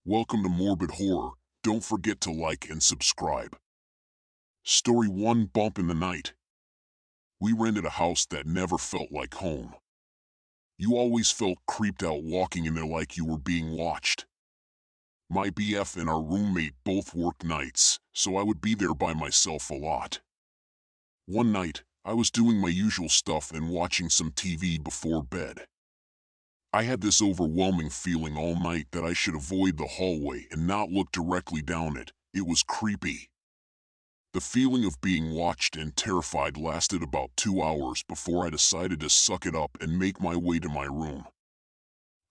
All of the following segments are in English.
Welcome to Morbid Horror. Don't forget to like and subscribe. Story 1: Bump in the Night. We rented a house that never felt like home. You always felt creeped out walking in there like you were being watched. My BF and our roommate both worked nights, so I would be there by myself a lot. One night, I was doing my usual stuff and watching some TV before bed. I had this overwhelming feeling all night that I should avoid the hallway and not look directly down it. It was creepy. The feeling of being watched and terrified lasted about 2 hours before I decided to suck it up and make my way to my room.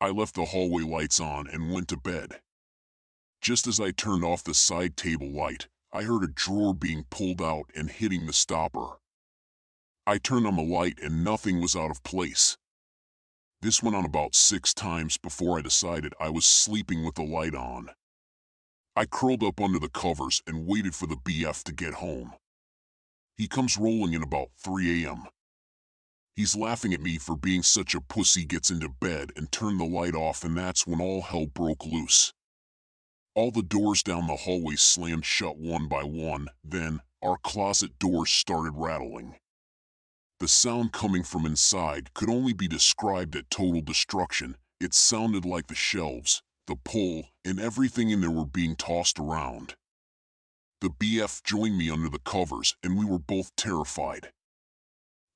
I left the hallway lights on and went to bed. Just as I turned off the side table light, I heard a drawer being pulled out and hitting the stopper. I turned on the light and nothing was out of place. This went on about 6 times before I decided I was sleeping with the light on. I curled up under the covers and waited for the BF to get home. He comes rolling in about 3 a.m. He's laughing at me for being such a pussy, gets into bed and turned the light off, and that's when all hell broke loose. All the doors down the hallway slammed shut one by one, then our closet doors started rattling. The sound coming from inside could only be described as total destruction. It sounded like the shelves, the pole, and everything in there were being tossed around. The BF joined me under the covers and we were both terrified.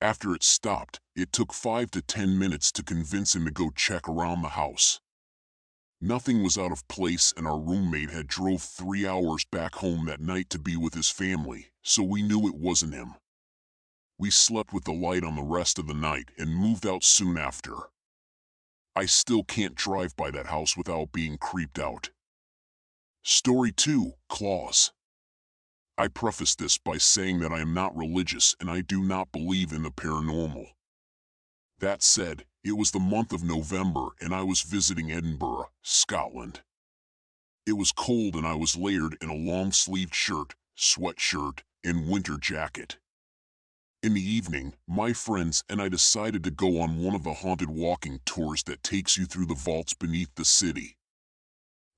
After it stopped, it took 5 to 10 minutes to convince him to go check around the house. Nothing was out of place, and our roommate had drove 3 hours back home that night to be with his family, so we knew it wasn't him. We slept with the light on the rest of the night and moved out soon after. I still can't drive by that house without being creeped out. Story 2: Claws. I preface this by saying that I am not religious and I do not believe in the paranormal. That said, it was the month of November and I was visiting Edinburgh, Scotland. It was cold and I was layered in a long-sleeved shirt, sweatshirt, and winter jacket. In the evening, my friends and I decided to go on one of the haunted walking tours that takes you through the vaults beneath the city.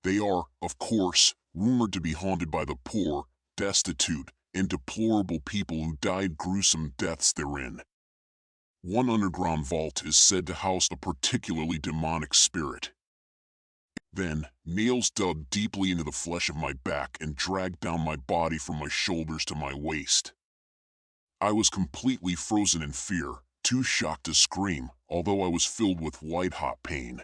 They are, of course, rumored to be haunted by the poor, destitute, and deplorable people who died gruesome deaths therein. One underground vault is said to house a particularly demonic spirit. Then, nails dug deeply into the flesh of my back and dragged down my body from my shoulders to my waist. I was completely frozen in fear, too shocked to scream, although I was filled with white-hot pain.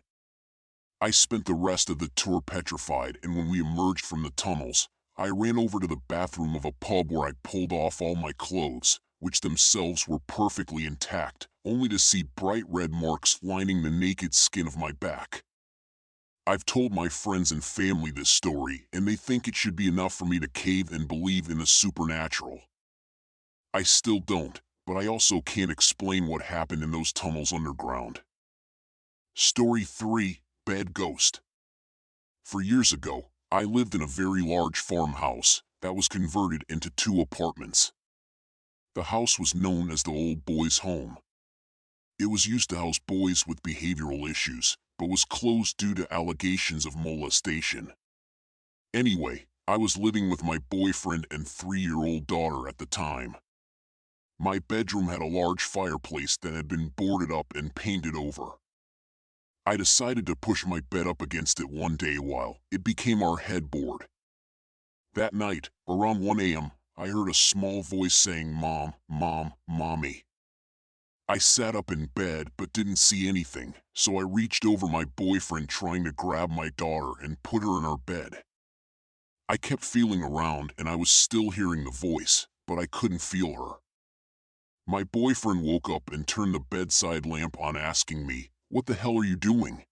I spent the rest of the tour petrified, and when we emerged from the tunnels, I ran over to the bathroom of a pub where I pulled off all my clothes, which themselves were perfectly intact, only to see bright red marks lining the naked skin of my back. I've told my friends and family this story, and they think it should be enough for me to cave and believe in the supernatural. I still don't, but I also can't explain what happened in those tunnels underground. Story 3: Bed Ghost. For years ago, I lived in a very large farmhouse that was converted into 2 apartments. The house was known as the Old Boys' Home. It was used to house boys with behavioral issues, but was closed due to allegations of molestation. Anyway, I was living with my boyfriend and 3-year-old daughter at the time. My bedroom had a large fireplace that had been boarded up and painted over. I decided to push my bed up against it one day while it became our headboard. That night, around 1 a.m., I heard a small voice saying, "Mom, Mom, Mommy." I sat up in bed but didn't see anything, so I reached over my boyfriend trying to grab my daughter and put her in our bed. I kept feeling around and I was still hearing the voice, but I couldn't feel her. My boyfriend woke up and turned the bedside lamp on, asking me, "What the hell are you doing?"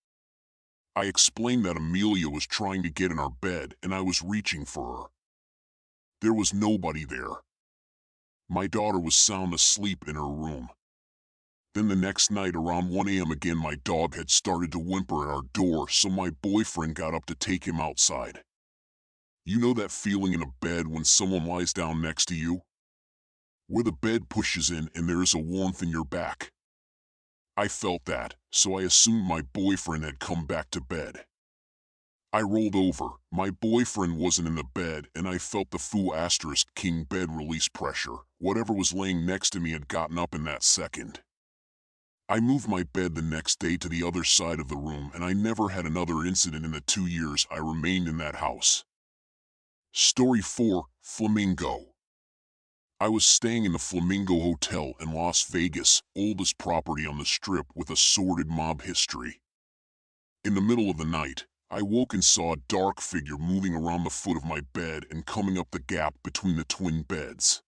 I explained that Amelia was trying to get in our bed and I was reaching for her. There was nobody there. My daughter was sound asleep in her room. Then the next night around 1 a.m. again, my dog had started to whimper at our door, so my boyfriend got up to take him outside. You know that feeling in a bed when someone lies down next to you? Where the bed pushes in and there is a warmth in your back. I felt that, so I assumed my boyfriend had come back to bed. I rolled over. My boyfriend wasn't in the bed, and I felt the foo*king bed release pressure. Whatever was laying next to me had gotten up in that second. I moved my bed the next day to the other side of the room, and I never had another incident in the 2 years I remained in that house. Story 4, Flamingo. I was staying in the Flamingo Hotel in Las Vegas, oldest property on the Strip with a sordid mob history. In the middle of the night, I woke and saw a dark figure moving around the foot of my bed and coming up the gap between the twin beds.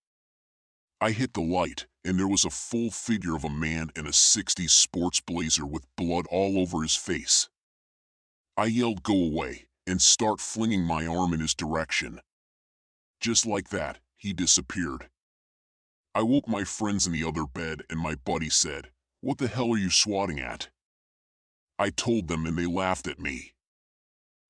I hit the light, and there was a full figure of a man in a 60s sports blazer with blood all over his face. I yelled, "Go away," and start flinging my arm in his direction. Just like that, he disappeared. I woke my friends in the other bed, and my buddy said, "What the hell are you swatting at?" I told them, and they laughed at me.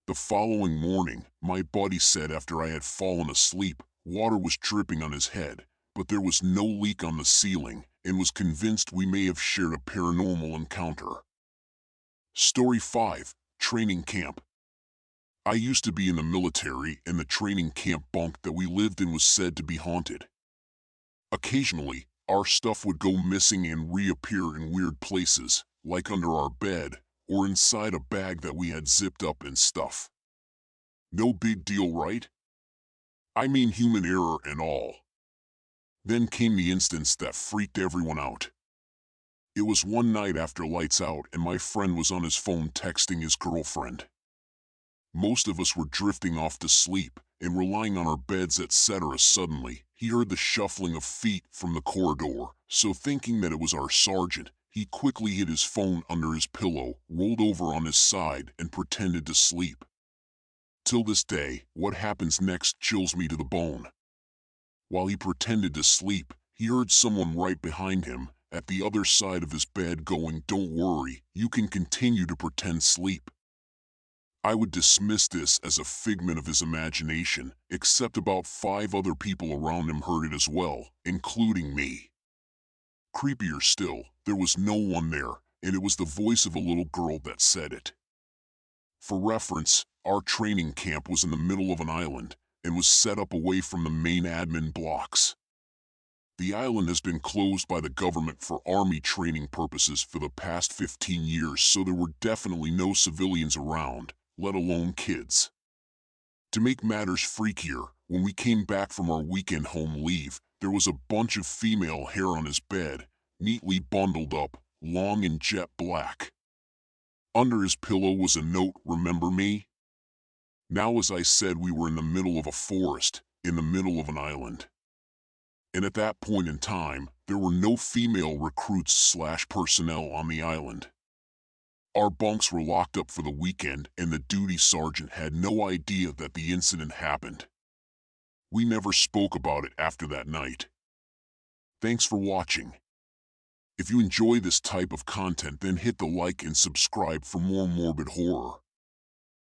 The following morning, my buddy said after I had fallen asleep, water was dripping on his head, but there was no leak on the ceiling, and was convinced we may have shared a paranormal encounter. Story 5, Training Camp. I used to be in the military, and the training camp bunk that we lived in was said to be haunted. Occasionally, our stuff would go missing and reappear in weird places, like under our bed, or inside a bag that we had zipped up and stuff. No big deal, right? I mean, human error and all. Then came the instance that freaked everyone out. It was one night after lights out, and my friend was on his phone texting his girlfriend. Most of us were drifting off to sleep and were lying on our beds, etc. Suddenly, he heard the shuffling of feet from the corridor, so thinking that it was our sergeant, he quickly hid his phone under his pillow, rolled over on his side, and pretended to sleep. Till this day, what happens next chills me to the bone. While he pretended to sleep, he heard someone right behind him, at the other side of his bed, going, "Don't worry, you can continue to pretend sleep." I would dismiss this as a figment of his imagination, except about 5 other people around him heard it as well, including me. Creepier still, there was no one there, and it was the voice of a little girl that said it. For reference, our training camp was in the middle of an island, and was set up away from the main admin blocks. The island has been closed by the government for army training purposes for the past 15 years, so there were definitely no civilians around, let alone kids. To make matters freakier, when we came back from our weekend home leave, there was a bunch of female hair on his bed, neatly bundled up, long and jet black. Under his pillow was a note, "Remember me?" Now, as I said, we were in the middle of a forest, in the middle of an island. And at that point in time, there were no female recruits/personnel on the island. Our bunks were locked up for the weekend, and the duty sergeant had no idea that the incident happened. We never spoke about it after that night. Thanks for watching. If you enjoy this type of content, then hit the like and subscribe for more morbid horror.